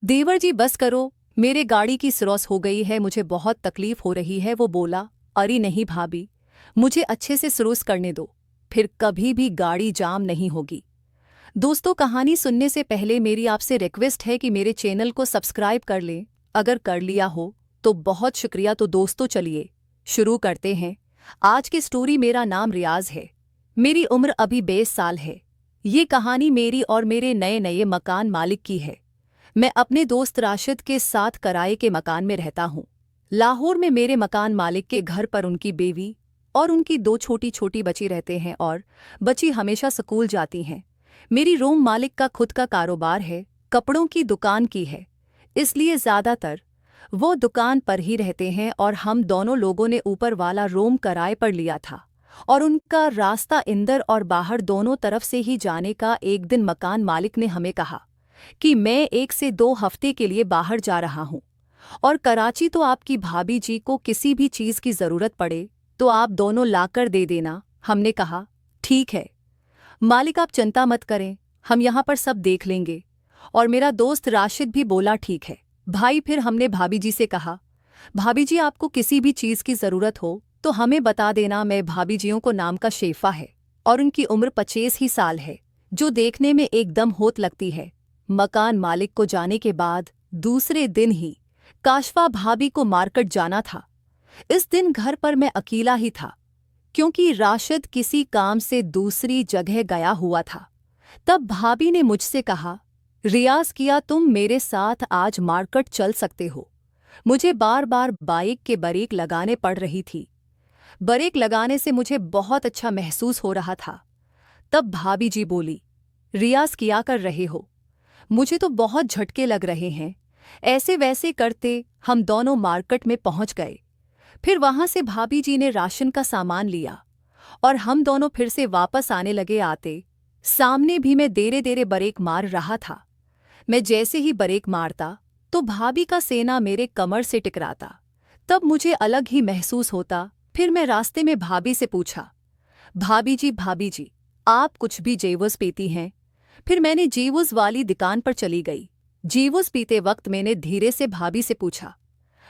देवर जी बस करो, मेरे गाड़ी की सरौस हो गई है, मुझे बहुत तकलीफ हो रही है। वो बोला, अरे नहीं भाभी, मुझे अच्छे से सरोस करने दो, फिर कभी भी गाड़ी जाम नहीं होगी। दोस्तों, कहानी सुनने से पहले मेरी आपसे रिक्वेस्ट है कि मेरे चैनल को सब्सक्राइब कर लें। अगर कर लिया हो तो बहुत शुक्रिया। तो दोस्तों चलिए शुरू करते हैं आज की स्टोरी। मेरा नाम रियाज है, मेरी उम्र अभी 22 साल है। ये कहानी मेरी और मेरे नए नए मकान मालिक की है। मैं अपने दोस्त राशिद के साथ किराए के मकान में रहता हूँ। लाहौर में मेरे मकान मालिक के घर पर उनकी बेवी और उनकी 2 छोटी छोटी बच्ची रहते हैं और बच्ची हमेशा स्कूल जाती हैं। मेरी रूम मालिक का खुद का कारोबार है, कपड़ों की दुकान की है, इसलिए ज़्यादातर वो दुकान पर ही रहते हैं और हम दोनों लोगों ने ऊपर वाला रूम किराए पर लिया था और उनका रास्ता अंदर और बाहर दोनों तरफ से ही जाने का। एक दिन मकान मालिक ने हमें कहा कि मैं 1 से 2 हफ्ते के लिए बाहर जा रहा हूँ और कराची, तो आपकी भाभी जी को किसी भी चीज़ की ज़रूरत पड़े तो आप दोनों लाकर दे देना। हमने कहा, ठीक है मालिक, आप चिंता मत करें, हम यहाँ पर सब देख लेंगे। और मेरा दोस्त राशिद भी बोला, ठीक है भाई। फिर हमने भाभी जी से कहा, भाभी जी आपको किसी भी चीज़ की ज़रूरत हो तो हमें बता देना। मैं भाभी जियों को नाम का शेफा है और उनकी उम्र 25 ही साल है, जो देखने में एकदम होत लगती है। मकान मालिक को जाने के बाद दूसरे दिन ही काशफा भाभी को मार्केट जाना था। इस दिन घर पर मैं अकेला ही था क्योंकि राशिद किसी काम से दूसरी जगह गया हुआ था। तब भाभी ने मुझसे कहा, रियाज किया, तुम मेरे साथ आज मार्केट चल सकते हो। मुझे बार बार बाइक के ब्रेक लगाने पड़ रही थी। ब्रेक लगाने से मुझे बहुत अच्छा महसूस हो रहा था। तब भाभी जी बोली, रियाज किया कर रहे हो, मुझे तो बहुत झटके लग रहे हैं। ऐसे वैसे करते हम दोनों मार्केट में पहुंच गए। फिर वहां से भाभी जी ने राशन का सामान लिया और हम दोनों फिर से वापस आने लगे। आते सामने भी मैं देरे देरे ब्रेक मार रहा था। मैं जैसे ही ब्रेक मारता तो भाभी का सेना मेरे कमर से टकराता। तब मुझे अलग ही महसूस होता। फिर मैं रास्ते में भाभी से पूछा, भाभी जी आप कुछ भी जेवस पीती हैं? फिर मैंने जेवस वाली दुकान पर चली गई। जेवस पीते वक्त मैंने धीरे से भाभी से पूछा,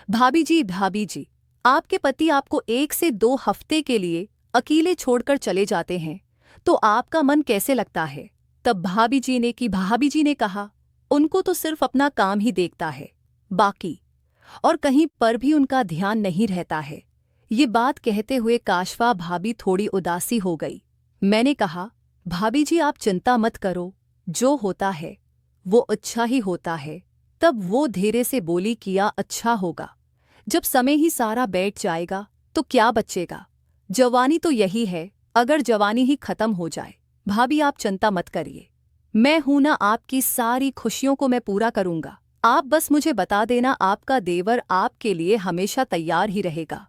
भाभी जी आपके पति आपको 1 से 2 हफ्ते के लिए अकेले छोड़कर चले जाते हैं तो आपका मन कैसे लगता है? तब भाभी जी ने कहा, उनको तो सिर्फ अपना काम ही देखता है, बाकी और कहीं पर भी उनका ध्यान नहीं रहता है। ये बात कहते हुए काशफा भाभी थोड़ी उदासी हो गई। मैंने कहा, भाभी जी आप चिंता मत करो, जो होता है वो अच्छा ही होता है। तब वो धीरे से बोली, किया अच्छा होगा, जब समय ही सारा बैठ जाएगा तो क्या बचेगा? जवानी तो यही है, अगर जवानी ही खत्म हो जाए। भाभी आप चिंता मत करिए, मैं हूं ना, आपकी सारी खुशियों को मैं पूरा करूंगा। आप बस मुझे बता देना, आपका देवर आपके लिए हमेशा तैयार ही रहेगा।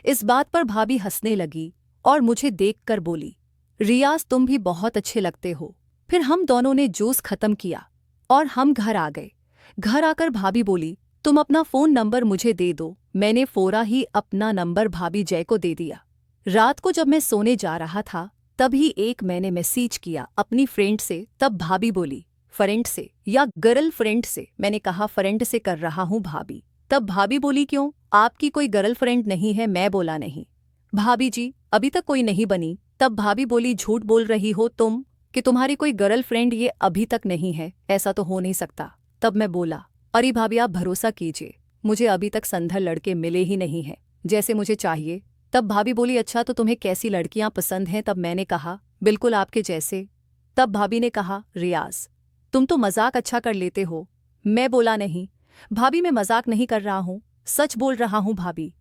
इस बात पर भाभी हंसने लगी और मुझे देखकर बोली, रियाज तुम भी बहुत अच्छे लगते हो। फिर हम दोनों ने जूस खत्म किया और हम घर आ गए। घर आकर भाभी बोली, तुम अपना फ़ोन नंबर मुझे दे दो। मैंने फौरा ही अपना नंबर भाभी जय को दे दिया। रात को जब मैं सोने जा रहा था तभी एक मैंने मैसेज किया अपनी फ्रेंड से। तब भाभी बोली, फ्रेंड से या गर्लफ्रेंड से? मैंने कहा, फ्रेंड से कर रहा हूँ भाभी। तब भाभी बोली, क्यों, आपकी कोई गर्लफ्रेंड नहीं है? मैं बोला, नहीं भाभी जी, अभी तक कोई नहीं बनी। तब भाभी बोली, झूठ बोल रही हो तुम कि तुम्हारी कोई गर्लफ्रेंड ये अभी तक नहीं है, ऐसा तो हो नहीं सकता। तब मैं बोला, अरे भाभी आप भरोसा कीजिए, मुझे अभी तक संधर लड़के मिले ही नहीं हैं जैसे मुझे चाहिए। तब भाभी बोली, अच्छा तो तुम्हें कैसी लड़कियां पसंद हैं? तब मैंने कहा, बिल्कुल आपके जैसे। तब भाभी ने कहा, रियाज तुम तो मजाक अच्छा कर लेते हो। मैं बोला, नहीं भाभी मैं मजाक नहीं कर रहा हूँ, सच बोल रहा हूँ भाभी।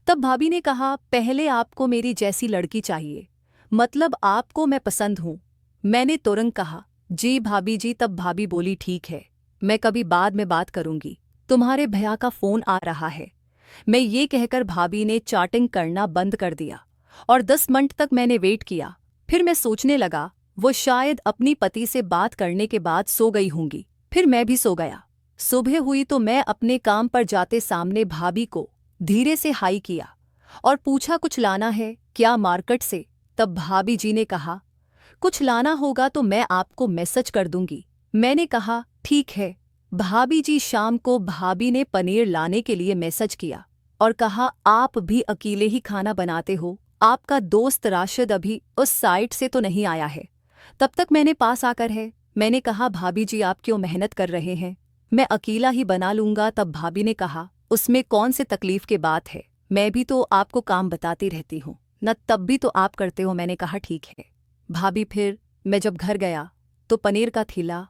तब भाभी ने कहा, पहले आपको मेरी जैसी लड़की चाहिए, मतलब आपको मैं पसंद हूँ। मैंने तुरंत कहा, जी भाभी जी। तब भाभी बोली, ठीक है, मैं कभी बाद में बात करूंगी, तुम्हारे भैया का फ़ोन आ रहा है। मैं ये कहकर भाभी ने चैटिंग करना बंद कर दिया और 10 मिनट तक मैंने वेट किया। फिर मैं सोचने लगा वो शायद अपनी पति से बात करने के बाद सो गई होंगी। फिर मैं भी सो गया। सुबह हुई तो मैं अपने काम पर जाते सामने भाभी को धीरे से हाई किया और पूछा, कुछ लाना है क्या मार्केट से? तब भाभी जी ने कहा, कुछ लाना होगा तो मैं आपको मैसेज कर दूंगी। मैंने कहा, ठीक है भाभी जी शाम को भाभी ने पनीर लाने के लिए मैसेज किया और कहा, आप भी अकेले ही खाना बनाते हो, आपका दोस्त राशिद अभी उस साइट से तो नहीं आया है। तब तक मैंने पास आकर है, मैंने कहा, भाभी जी आप क्यों मेहनत कर रहे हैं, मैं अकेला ही बना लूंगा। तब भाभी ने कहा, उसमें कौन से तकलीफ की बात है, मैं भी तो आपको काम बताती रहती हूँ न, तब भी तो आप करते हो। मैंने कहा ठीक है भाभी। फिर मैं जब घर गया तो पनीर का थैला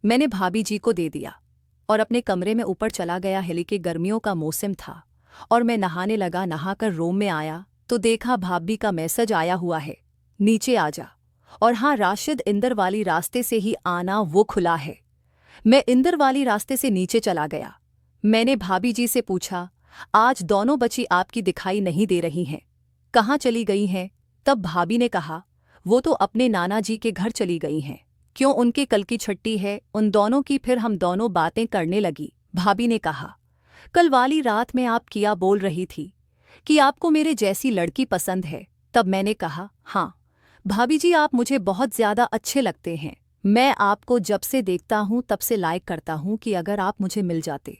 मैंने भाभी जी को दे दिया और अपने कमरे में ऊपर चला गया। हल्की गर्मियों का मौसम था और मैं नहाने लगा। नहाकर रूम में आया तो देखा भाभी का मैसेज आया हुआ है, नीचे आ जा। और हाँ, राशिद इंदर वाली रास्ते से ही आना, वो खुला है। मैं इंदर वाली रास्ते से नीचे चला गया। मैंने भाभी जी से पूछा, आज दोनों बच्ची आपकी दिखाई नहीं दे रही हैं, कहाँ चली गई हैं? तब भाभी ने कहा, वो तो अपने नाना जी के घर चली गई हैं। क्यों, उनके कल की छुट्टी है उन दोनों की। फिर हम दोनों बातें करने लगी। भाभी ने कहा, कल वाली रात में आप किया बोल रही थी कि आपको मेरे जैसी लड़की पसंद है। तब मैंने कहा, हाँ भाभी जी, आप मुझे बहुत ज्यादा अच्छे लगते हैं। मैं आपको जब से देखता हूँ तब से लाइक करता हूँ कि अगर आप मुझे मिल जाते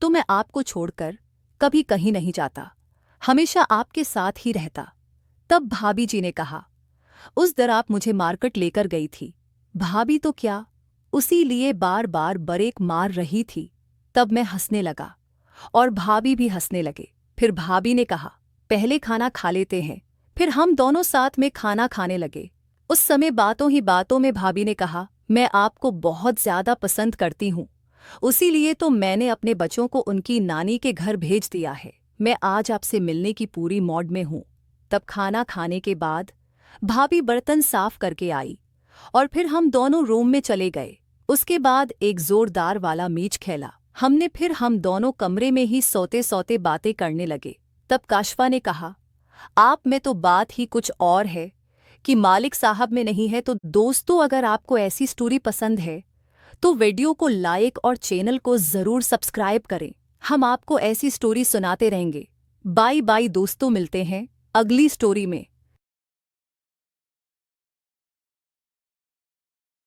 तो मैं आपको छोड़कर कभी कहीं नहीं जाता, हमेशा आपके साथ ही रहता। तब भाभी जी ने कहा, उस दर आप मुझे मार्केट लेकर गई थी। भाभी तो क्या, उसी लिए बार बार ब्रेक मार रही थी। तब मैं हंसने लगा और भाभी भी हंसने लगे। फिर भाभी ने कहा, पहले खाना खा लेते हैं। फिर हम दोनों साथ में खाना खाने लगे। उस समय बातों ही बातों में भाभी ने कहा, मैं आपको बहुत ज्यादा पसंद करती हूँ, उसी लिए तो मैंने अपने बच्चों को उनकी नानी के घर भेज दिया है। मैं आज आपसे मिलने की पूरी मौड में हूँ। तब खाना खाने के बाद भाभी बर्तन साफ करके आई और फिर हम दोनों रूम में चले गए। उसके बाद एक जोरदार वाला मैच खेला हमने। फिर हम दोनों कमरे में ही सोते सोते बातें करने लगे। तब काशफा ने कहा, आप में तो बात ही कुछ और है कि मालिक साहब में नहीं है। तो दोस्तों, अगर आपको ऐसी स्टोरी पसंद है तो वीडियो को लाइक और चैनल को ज़रूर सब्सक्राइब करें। हम आपको ऐसी स्टोरी सुनाते रहेंगे। बाय बाय दोस्तों, मिलते हैं अगली स्टोरी में।